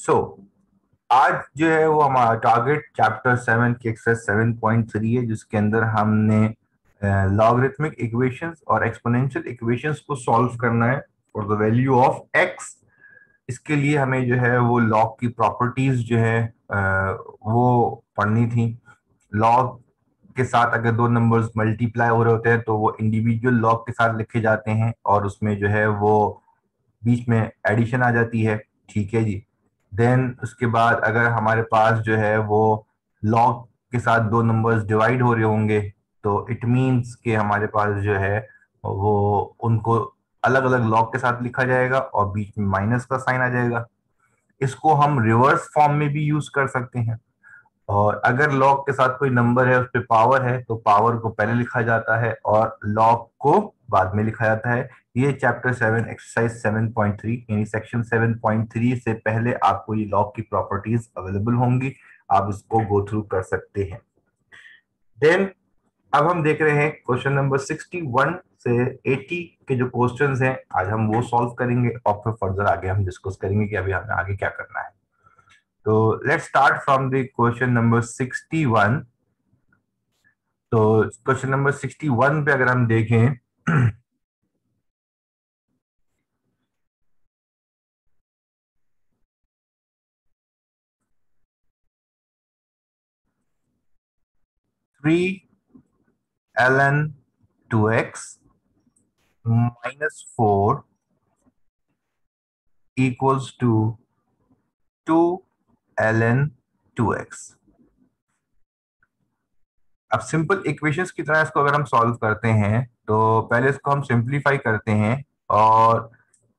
सो आज जो है वो हमारा टारगेट चैप्टर 7 की एक्सरसाइज 7.3 है, जिसके अंदर हमने लॉगरिथमिक इक्वेशंस और एक्सपोनेंशियल इक्वेशंस को सॉल्व करना है for the value of x. इसके लिए हमें जो है वो लॉग की प्रॉपर्टीज जो है वो पढ़नी थी। लॉग के साथ अगर दो नंबर्स मल्टीप्लाई हो रहे होते हैं तो वो इंडिविजुअल लॉग के साथ लिखे जाते हैं और उसमें जो है वो बीच में एडिशन आ जाती है। ठीक है जी। देन उसके बाद अगर हमारे पास जो है वो लॉग के साथ दो नंबर्स डिवाइड हो रहे होंगे तो इट मीन्स कि हमारे पास जो है वो उनको अलग अलग लॉग के साथ लिखा जाएगा और बीच में माइनस का साइन आ जाएगा। इसको हम रिवर्स फॉर्म में भी यूज कर सकते हैं। और अगर लॉग के साथ कोई नंबर है उस पर पावर है तो पावर को पहले लिखा जाता है और लॉग को बाद में लिखा जाता है। ये चैप्टर 7 एक्सरसाइज 7.3 यानी सेक्शन 7.3 से पहले आपको ये लॉग की प्रॉपर्टीज अवेलेबल होंगी, आप इसको गो थ्रू कर सकते हैं। देन अब हम देख रहे हैं क्वेश्चन नंबर 61 से 80 के जो क्वेश्चंस हैं आज हम वो सॉल्व करेंगे और फिर फर्दर आगे हम डिस्कस करेंगे कि अभी हमें आगे क्या करना है। तो let's start from the question number 61। तो क्वेश्चन नंबर 61 पे अगर हम देखें 3ln2x -4 equals to 2ln2x। अब सिंपल इक्वेशंस की तरह इसको अगर हम सॉल्व करते हैं तो पहले इसको हम सिंप्लीफाई करते हैं और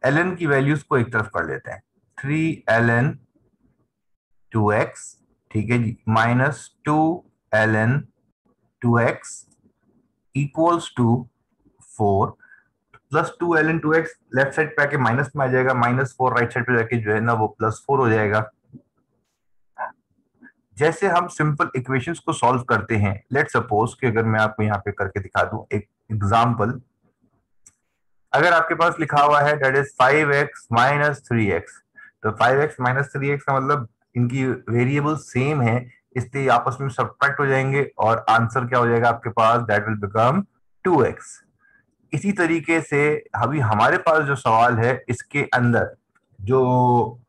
ln की वैल्यूज को एक तरफ कर लेते हैं। 3ln2x, ठीक है जी, -2ln2x equals to 4 plus 2ln2x left side पे आके माइनस में आ जाएगा, -4 राइट साइड पे जाके जो है ना वो +4 हो जाएगा। जैसे हम सिंपल इक्वेशंस को सॉल्व करते हैं, लेट सपोज कि अगर मैं आपको यहाँ पे करके दिखा दूं एक एग्जांपल। अगर आपके पास लिखा हुआ है दैट इज 5x - 3x, तो 5x - 3x का मतलब इनकी वेरिएबल सेम है, इसलिए आपस में सब्ट्रैक्ट हो जाएंगे और आंसर क्या हो जाएगा आपके पास, दैट विल बिकम 2x। इसी तरीके से अभी हमारे पास जो सवाल है इसके अंदर जो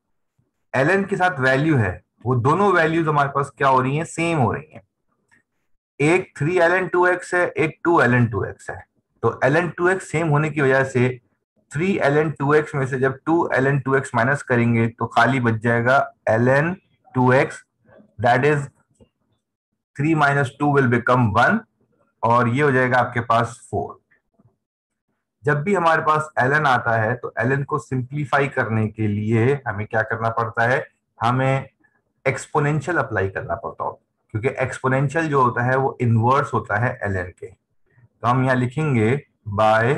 ln के साथ वैल्यू है वो दोनों वैल्यूज हमारे पास क्या हो रही हैं, सेम हो रही हैं। एक 3ln2x है, एक 2ln2x है। तो ln2x सेम होने की वजह से 3ln2x में से जब 2ln2x माइनस करेंगे तो खाली बच जाएगा ln2x, that is 3 - 2 will become 1 और ये हो जाएगा आपके पास 4। जब भी हमारे पास ln आता है तो ln को सिंप्लीफाई करने के लिए हमें क्या करना पड़ता है, हमें एक्सपोनेंशियल अप्लाई करना पड़ता है, क्योंकि एक्सपोनेंशियल जो होता है वो इनवर्स होता है ln के। तो हम यहां लिखेंगे by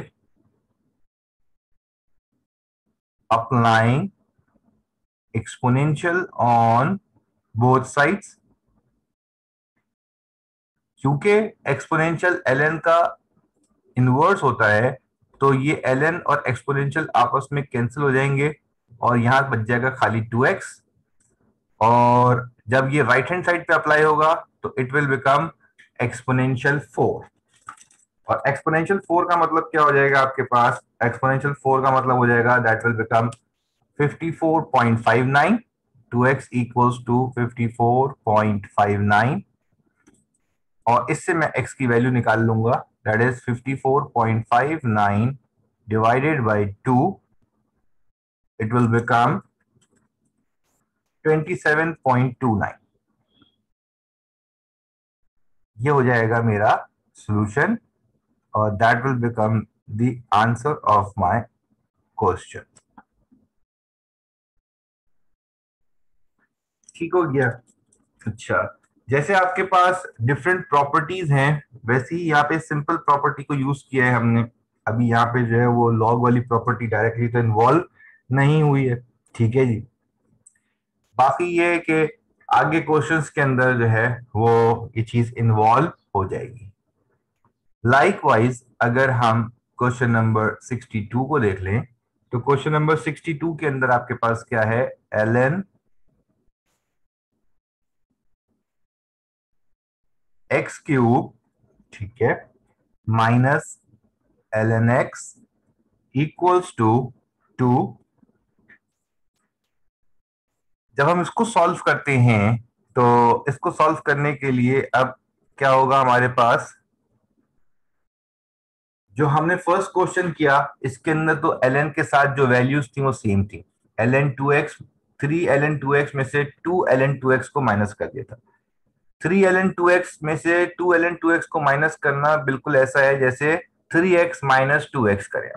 applying exponential on both sides. क्योंकि एक्सपोनेंशियल ln का इनवर्स होता है तो ये ln और एक्सपोनेंशियल आपस में कैंसिल हो जाएंगे और यहां बच जाएगा खाली 2x। और जब ये राइट हैंड साइड पे अप्लाई होगा तो इट विल बिकम एक्सपोनेंशियल 4। और एक्सपोनेंशियल 4 का मतलब क्या हो जाएगा आपके पास, एक्सपोनेंशियल 4 का मतलब हो जाएगा that will become 54.59, 2x equals to 54.59 और इससे मैं x की वैल्यू निकाल लूंगा, that is 54.59 divided by 2, it will become 27.29। ये हो जाएगा मेरा सॉल्यूशन और that will become the answer of my question. ठीक हो गया। अच्छा, जैसे आपके पास डिफरेंट प्रॉपर्टीज हैं वैसे ही यहाँ पे सिंपल प्रॉपर्टी को यूज किया है हमने। अभी यहाँ पे जो है वो लॉग वाली प्रॉपर्टी डायरेक्टली तो इन्वॉल्व नहीं हुई है। ठीक है जी। बाकी ये है कि आगे क्वेश्चंस के अंदर जो है वो ये चीज इन्वॉल्व हो जाएगी। लाइकवाइज अगर हम क्वेश्चन नंबर 62 को देख लें तो क्वेश्चन नंबर 62 के अंदर आपके पास क्या है, ln एक्स क्यूब, ठीक है, minus l n x equals to 2। जब हम इसको सॉल्व करते हैं तो इसको सॉल्व करने के लिए अब क्या होगा हमारे पास, जो हमने फर्स्ट क्वेश्चन किया इसके अंदर तो ln के साथ जो वैल्यूज थी वो सेम थी। ln 2x, 3ln 2x में से 2ln 2x को माइनस कर दिया था। 3ln 2x में से 2ln 2x को माइनस करना बिल्कुल ऐसा है जैसे 3x माइनस 2x करें।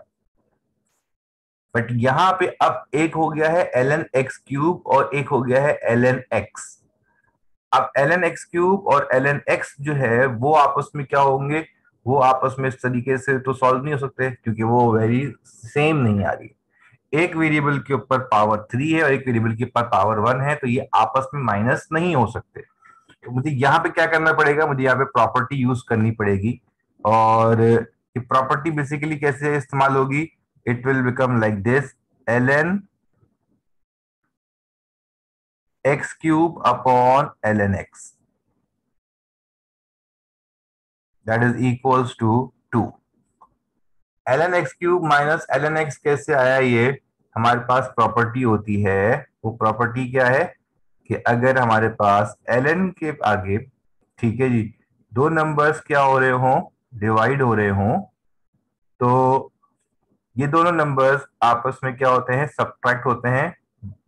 बट यहां पे अब एक हो गया है ln x³ और एक हो गया है ln x। अब ln x³ और ln x जो है वो आपस में क्या होंगे, वो आपस में इस तरीके से तो सॉल्व नहीं हो सकते क्योंकि वो वैल्यू सेम नहीं आ रही। एक वेरिएबल के ऊपर पावर 3 है और एक वेरिएबल के ऊपर पावर 1 है, तो ये आपस में माइनस नहीं हो सकते। तो मुझे यहाँ पे क्या करना पड़ेगा, मुझे यहाँ पे प्रॉपर्टी यूज करनी पड़ेगी। और ये प्रॉपर्टी बेसिकली कैसे इस्तेमाल होगी, it will become like this, ln x³ upon ln x, that is equals to 2। ln x³ minus ln x कैसे आया, ये हमारे पास प्रॉपर्टी होती है। वो प्रॉपर्टी क्या है कि अगर हमारे पास ln के आगे, ठीक है जी, दो नंबर्स क्या हो रहे हों, डिवाइड हो रहे हों, तो ये दोनों नंबर्स आपस में क्या होते हैं, सब्ट्रैक्ट होते हैं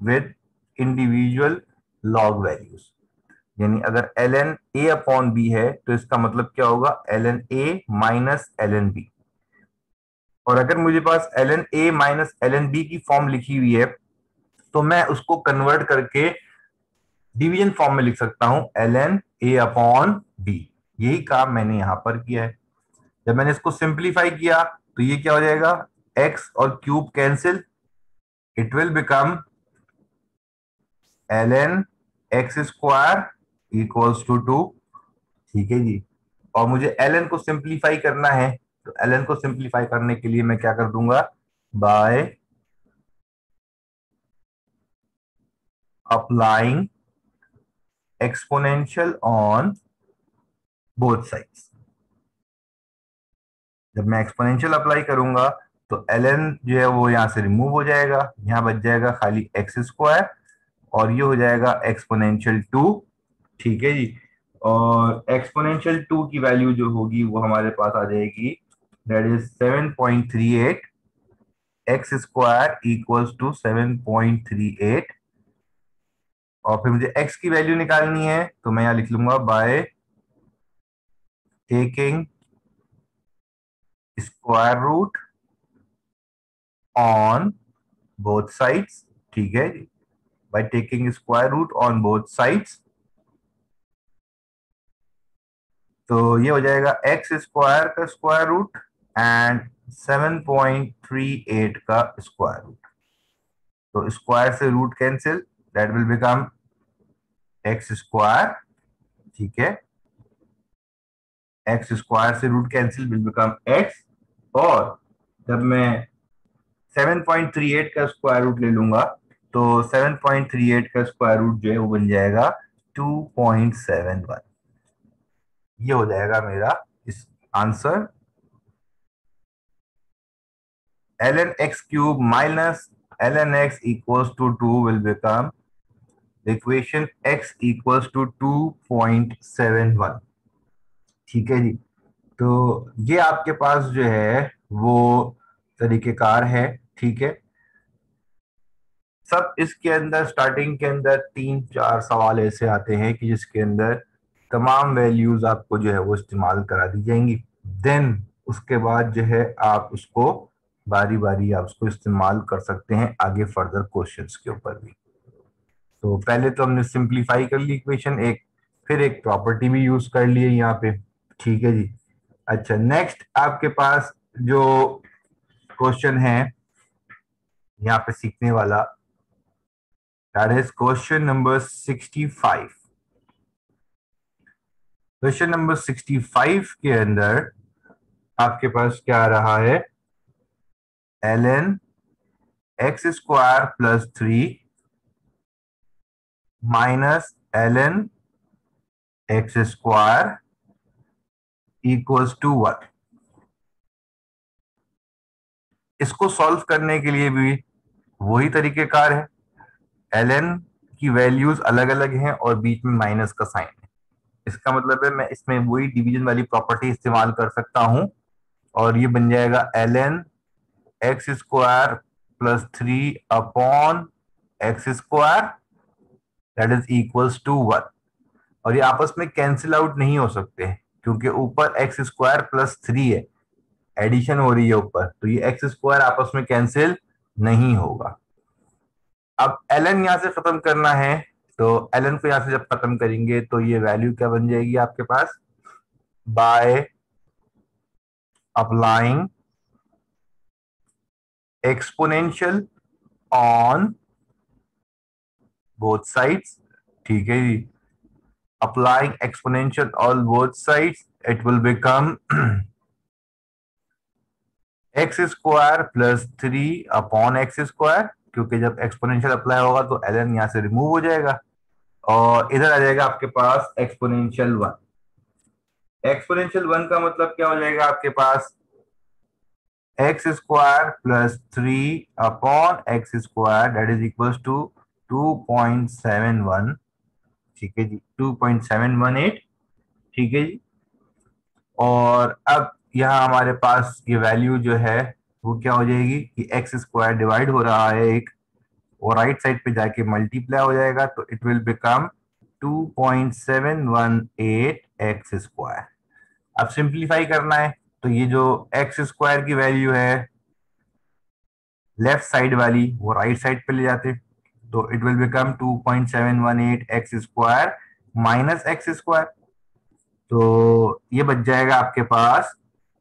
विद इंडिविजुअल लॉग वैल्यूज। यानी अगर ln a अपॉन b है तो इसका मतलब क्या होगा, ln a minus ln b। और अगर मुझे पास ln a minus ln b की फॉर्म लिखी हुई है तो मैं उसको कन्वर्ट करके डिवीजन फॉर्म में लिख सकता हूं, ln a अपॉन b। यही काम मैंने यहां पर किया है। जब मैंने इसको सिंप्लीफाई किया तो ये क्या हो जाएगा, x और cube cancel, it will become ln x square equals to 2। ठीक है जी। और मुझे ln को सिंप्लीफाई करना है, तो ln को सिंप्लीफाई करने के लिए मैं क्या कर दूंगा, bye applying exponential on both sides. जब मैं एक्सपोनेंशियल अप्लाई करूंगा तो ln जो है वो यहां से रिमूव हो जाएगा, यहां बच जाएगा खाली एक्स स्क्वायर और ये हो जाएगा एक्सपोनेंशियल 2। ठीक है जी। और एक्सपोनेंशियल 2 की वैल्यू जो होगी वो हमारे पास आ जाएगी, that is 7.38। X square equals to 7.38। और फिर मुझे x की वैल्यू निकालनी है तो मैं यहां लिख लूंगा by taking square root on both sides. ठीक है, by taking square root on both sides. तो ये हो जाएगा एक्स स्क्वायर का स्क्वायर रूट एंड 7.38 का स्क्वायर रूट। तो स्क्वायर से root cancel, that will become x square. ठीक है, एक्स स्क्वायर से root cancel will become x. और जब मैं 7.38 का स्क्वायर रूट ले लूंगा तो 7.38 का स्क्वायर रूट जो है वो बन जाएगा 2.71। ये हो जाएगा मेरा इस answer. ln x³ minus ln x equals to 2 will become the equation x equals to 2.71। ठीक है जी। तो ये आपके पास जो है वो तरीकेकार है। ठीक है, सब इसके अंदर स्टार्टिंग के अंदर 3-4 सवाल ऐसे आते हैं कि जिसके अंदर तमाम वैल्यूज आपको जो है वो इस्तेमाल करा दी जाएंगी। देन उसके बाद जो है आप उसको बारी बारी आप उसको इस्तेमाल कर सकते हैं आगे फर्दर क्वेश्चंस के ऊपर भी। तो पहले तो हमने सिंप्लीफाई कर ली इक्वेशन एक, फिर एक प्रॉपर्टी भी यूज कर ली है यहाँ पे। ठीक है जी। अच्छा, नेक्स्ट आपके पास जो क्वेश्चन है यहाँ पे सीखने वाला, that is question number 65। Question number 65 के अंदर आपके पास क्या आ रहा है, ln x square plus 3 minus ln x square equals to 1। इसको सॉल्व करने के लिए भी वही तरीकेकार है, ln की वैल्यूज अलग अलग हैं और बीच में माइनस का साइन है। इसका मतलब है मैं इसमें वही डिवीजन वाली प्रॉपर्टी इस्तेमाल कर सकता हूं और ये बन जाएगा ln x square plus 3 upon x square that is equals to 1। और ये आपस में कैंसिल आउट नहीं हो सकते क्योंकि ऊपर एक्स स्क्वायर प्लस 3 है, एडिशन हो रही है ऊपर, तो ये एक्स स्क्वायर आपस में कैंसिल नहीं होगा। अब ln यहां से खत्म करना है, तो ln को यहां से जब खत्म करेंगे तो ये वैल्यू क्या बन जाएगी आपके पास, by applying exponential on both sides. ठीक है जी, applying exponential on both sides, it will become x square plus 3 upon x square, क्योंकि जब एक्सपोनेंशियल अप्लाई होगा तो ln यहां से रिमूव हो जाएगा और इधर आ जाएगा आपके पास एक्सपोनेंशियल 1। एक्सपोनेंशियल 1 का मतलब क्या हो जाएगा आपके पास, x square plus 3 upon x square that is equals to 2.71। ठीक है जी, 2.718। ठीक है जी, और अब यहाँ हमारे पास ये वैल्यू जो है वो क्या हो जाएगी कि एक्स स्क्वायर डिवाइड हो रहा है एक, और राइट साइड पे जाके मल्टीप्लाई हो जाएगा, तो it will become 2.718 x square. अब सिंप्लीफाई करना है, तो ये जो एक्स स्क्वायर की वैल्यू है लेफ्ट साइड वाली वो राइट साइड पे ले जाते, तो it will become 2.718 x square minus x square, तो ये बच जाएगा आपके पास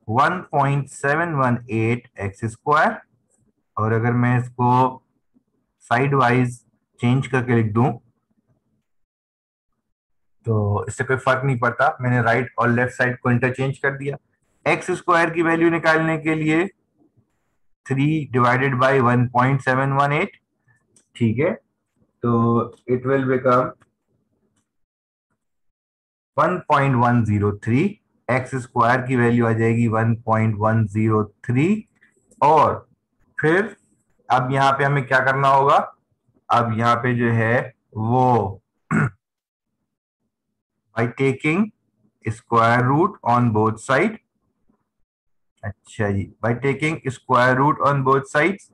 1.718 एक्स स्क्वायर। और अगर मैं इसको साइड वाइज चेंज करके लिख दूं तो इससे कोई फर्क नहीं पड़ता, मैंने राइट और लेफ्ट साइड को इंटरचेंज कर दिया। एक्स स्क्वायर की वैल्यू निकालने के लिए 3 डिवाइडेड बाई 1.718। ठीक है, तो it will become 1.103, x square की वैल्यू आ जाएगी 1.103। और फिर अब यहाँ पे हमें क्या करना होगा, अब यहाँ पे जो है वो by taking square root on both side. अच्छा जी, by taking square root on both sides,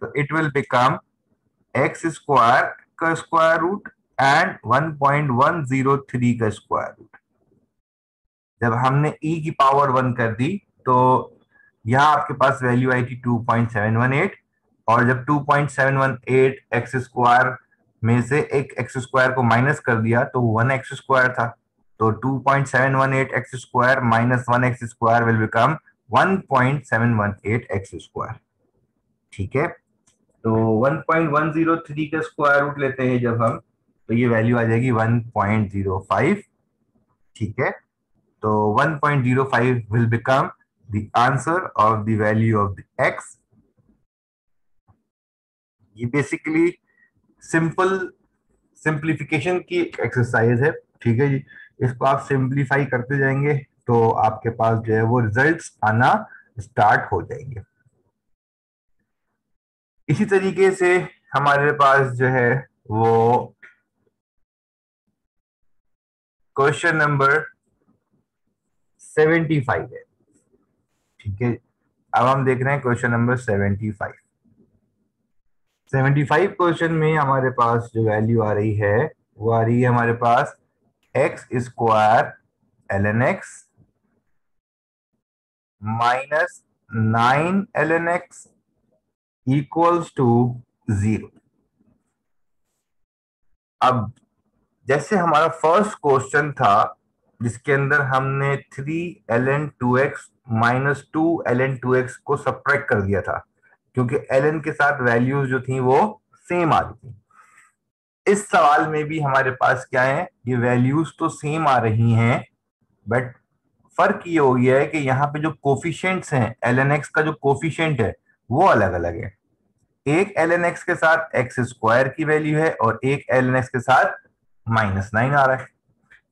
तो it will become x square का स्क्वायर रूट एंड 1.103 का स्क्वायर रूट। जब हमने e की पावर 1 कर दी तो यहाँ आपके पास वैल्यू आई थी 2.718, और जब 2.718 एक्स स्क्वायर में से एक एक्स स्क्वायर को माइनस कर दिया तो 1 एक्स स्क्वायर था, तो 2.718 x square minus 1 x square will become 1.718 x square. ठीक है, तो 1.103 का स्क्वायर रूट लेते हैं जब हम, तो ये वैल्यू आ जाएगी 1.05। ठीक है, तो 1.05 will become the answer of the value of the x। ये बेसिकली सिंपल सिंप्लीफिकेशन की एक्सरसाइज है। ठीक है जी, इसको आप सिंप्लीफाई करते जाएंगे तो आपके पास जो है वो रिजल्ट्स आना स्टार्ट हो जाएंगे। इसी तरीके से हमारे पास जो है वो क्वेश्चन नंबर 75 है। ठीक है, अब हम देख रहे हैं क्वेश्चन नंबर 75। 75 क्वेश्चन में हमारे पास जो वैल्यू आ रही है वो आ रही है हमारे पास x square ln x minus 9 ln x equals to 0। अब जैसे हमारा फर्स्ट क्वेश्चन था जिसके अंदर हमने 3 ln 2x minus 2 ln 2x को सब्ट्रैक्ट कर दिया था, क्योंकि ln के साथ वैल्यूज जो थी वो सेम आ रही थी। इस सवाल में भी हमारे पास क्या है, ये वैल्यूज तो सेम आ रही हैं, बट फर्क ये हो गया है कि यहाँ पे जो कोफिशिएंट्स हैं, ln x का जो कोफिशिएंट है वो अलग अलग है। एक ln x के साथ एक्स स्क्वायर की वैल्यू है और एक ln x के साथ -9 आ रहा है।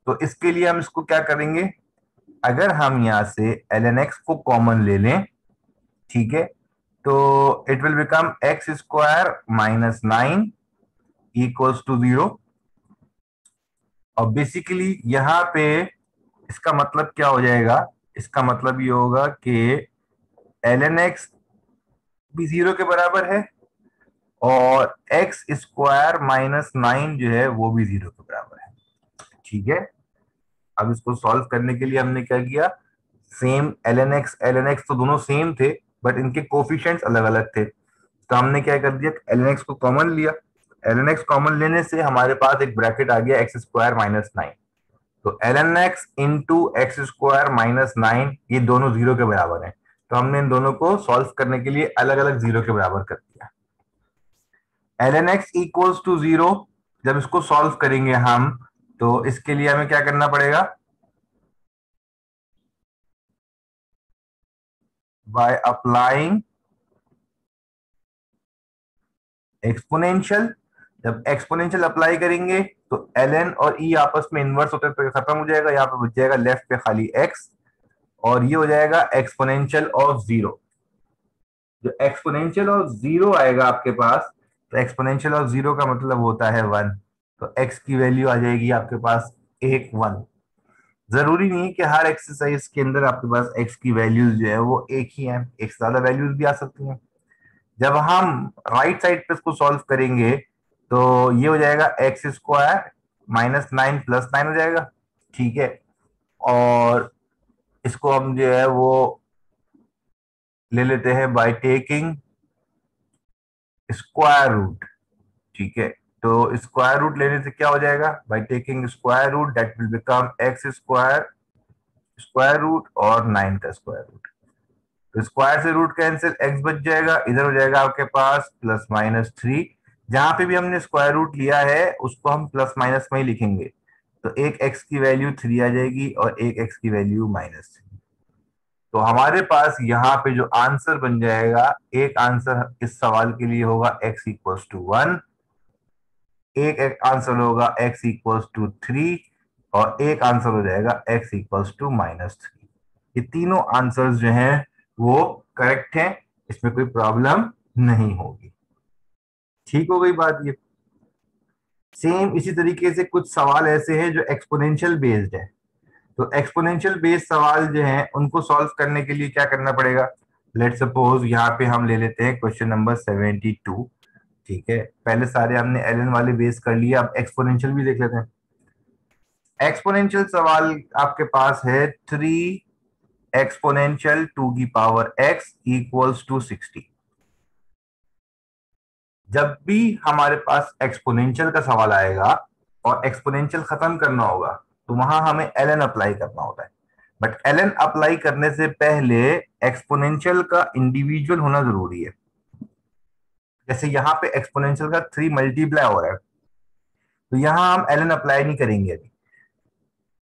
तो इसके लिए हम इसको क्या करेंगे, अगर हम यहां से ln x को कॉमन ले लें, ठीक है, तो it will become x square minus 9 equals to 0। और बेसिकली यहां पे इसका मतलब क्या हो जाएगा, इसका मतलब ये होगा कि ln x भी 0 के बराबर है और एक्स स्क्वायर माइनस 9 जो है वो भी 0 के बराबर है। ठीक है, अब इसको सॉल्व करने के लिए हमने क्या किया, सेम ln x तो दोनों सेम थे, बट इनके कोफिशिएंट्स अलग अलग थे। तो हमने क्या कर दिया, ln x को कॉमन लिया। ln x कॉमन लेने से हमारे पास एक ब्रैकेट आ गया एक्स स्क्वायर माइनस 9। तो ln x into x square minus 9 ये दोनों 0 के बराबर है। तो हमने इन दोनों को सॉल्व करने के लिए अलग अलग 0 के बराबर कर दिया। ln x इक्वल्स टू 0 जब इसको सॉल्व करेंगे हम, तो इसके लिए हमें क्या करना पड़ेगा, बाय अप्लाइंग एक्सपोनेंशियल। जब एक्सपोनेंशियल अप्लाई करेंगे तो ln और e आपस में इनवर्स होते तो खत्म हो जाएगा, यहाँ पे बच जाएगा लेफ्ट पे खाली x, और ये हो जाएगा एक्सपोनेंशियल ऑफ 0। जो एक्सपोनेंशियल ऑफ 0 आएगा आपके पास, तो एक्सपोनेंशियल ऑफ 0 का मतलब होता है 1। तो x की वैल्यू आ जाएगी आपके पास एक 1। जरूरी नहीं कि हर एक्सरसाइज के अंदर आपके पास x की वैल्यूज जो है वो एक ही है, एक से ज्यादा वैल्यूज भी आ सकती हैं। जब हम राइट साइड पे इसको सॉल्व करेंगे तो ये हो जाएगा एक्स स्क्वायर माइनस 9 प्लस 9 हो जाएगा। ठीक है, और इसको हम जो है वो ले लेते हैं बाय टेकिंग स्क्वायर रूट। ठीक है, तो स्क्वायर रूट लेने से क्या हो जाएगा, by taking square root that will become x square square root और 9 का स्क्वायर रूट। तो स्क्वायर से रूट कैंसिल, एक्स बच जाएगा, इधर हो जाएगा आपके पास प्लस माइनस 3। जहां पे भी हमने स्क्वायर रूट लिया है उसको हम प्लस माइनस में ही लिखेंगे। तो एक एक्स की वैल्यू 3 आ जाएगी और एक एक्स की वैल्यू -3। तो हमारे पास यहाँ पे जो आंसर बन जाएगा, एक आंसर इस सवाल के लिए होगा x इक्वल्स टू 1, एक आंसर होगा x इक्वल्स टू 3, और एक आंसर हो जाएगा x इक्वल्स टू -3। ये तीनों आंसर्स जो हैं वो करेक्ट हैं, इसमें कोई प्रॉब्लम नहीं होगी। ठीक हो गई बात ये। सेम इसी तरीके से कुछ सवाल ऐसे हैं जो एक्सपोनेंशियल बेस्ड है। तो एक्सपोनेंशियल बेस्ड सवाल जो हैं उनको सॉल्व करने के लिए क्या करना पड़ेगा, लेट सपोज यहाँ पे हम ले लेते हैं क्वेश्चन नंबर 72। ठीक है, पहले सारे हमने एलएन वाले बेस कर लिए, अब एक्सपोनेंशियल भी देख लेते हैं। एक्सपोनेंशियल सवाल आपके पास है 3 एक्सपोनेंशियल टू की पावर x इक्वल्स टू 60। जब भी हमारे पास एक्सपोनेंशियल का सवाल आएगा और एक्सपोनेंशियल खत्म करना होगा तो वहां हमें एलएन अप्लाई करना होता है। बट एलएन अप्लाई करने से पहले एक्सपोनेंशियल का इंडिविजुअल होना जरूरी है। जैसे यहाँ पे एक्सपोनेंशियल का 3 मल्टीप्लाई हो रहा है, तो यहाँ हम एलएन अप्लाई नहीं करेंगे अभी,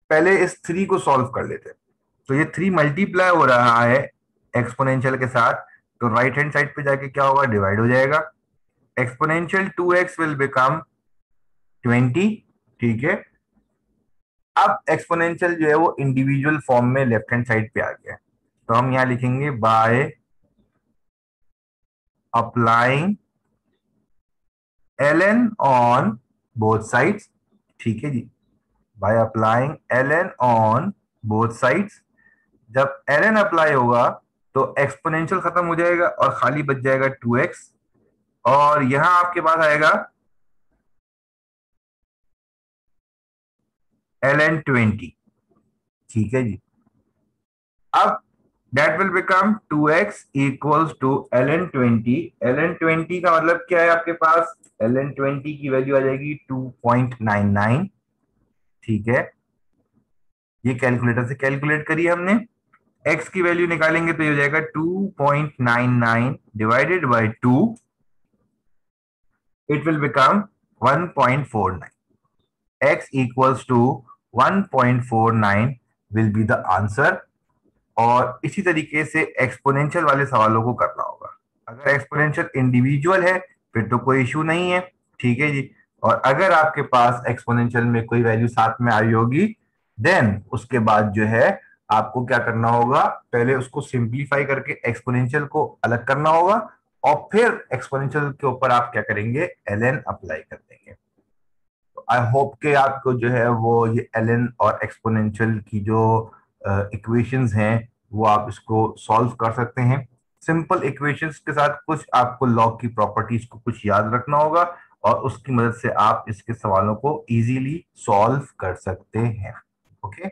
पहले इस 3 को सॉल्व कर लेते हैं। तो ये 3 मल्टीप्लाई हो रहा है एक्सपोनेंशियल के साथ, तो राइट हैंड साइड पे जाके क्या होगा, डिवाइड हो जाएगा। Exponential 2x will become 20। ठीक है, अब एक्सपोनेंशियल जो है वो इंडिविजुअल फॉर्म में लेफ्ट हैंड साइड पे आ गया, तो हम यहां लिखेंगे by applying ln on both sides. ठीक है जी, by applying ln on both sides. जब ln अप्लाई होगा तो एक्सपोनेंशियल खत्म हो जाएगा और खाली बच जाएगा 2x, और यहां आपके पास आएगा ln 20। ठीक है जी, अब that will become 2x equals to ln 20। ln 20 का मतलब क्या है आपके पास, ln 20 की वैल्यू आ जाएगी 2.99। ठीक है, ये कैलकुलेटर से कैलकुलेट करिए हमने। x की वैल्यू निकालेंगे तो ये हो जाएगा 2.99 divided by 2, it will become 1.49। x equals to 1.49 will be the answer. और इसी तरीके से एक्सपोनेंशियल वाले सवालों को करना होगा। अगर एक्सपोनेंशियल इंडिविजुअल है फिर तो कोई इशू नहीं है। ठीक है जी, और अगर आपके पास एक्सपोनेंशियल में कोई वैल्यू साथ में आई होगी देन उसके बाद जो है आपको क्या करना होगा, पहले उसको सिंप्लीफाई करके एक्सपोनेंशियल को अलग करना होगा, और फिर एक्सपोनेंशियल के ऊपर आप क्या करेंगे, ln अप्लाई कर देंगे। आई होप कि आपको जो है वो ये ln और एक्सपोनेंशियल की जो इक्वेशंस हैं वो आप इसको सॉल्व कर सकते हैं। सिंपल इक्वेशंस के साथ कुछ आपको लॉग की प्रॉपर्टीज को कुछ याद रखना होगा, और उसकी मदद से आप इसके सवालों को इजीली सॉल्व कर सकते हैं। ओके।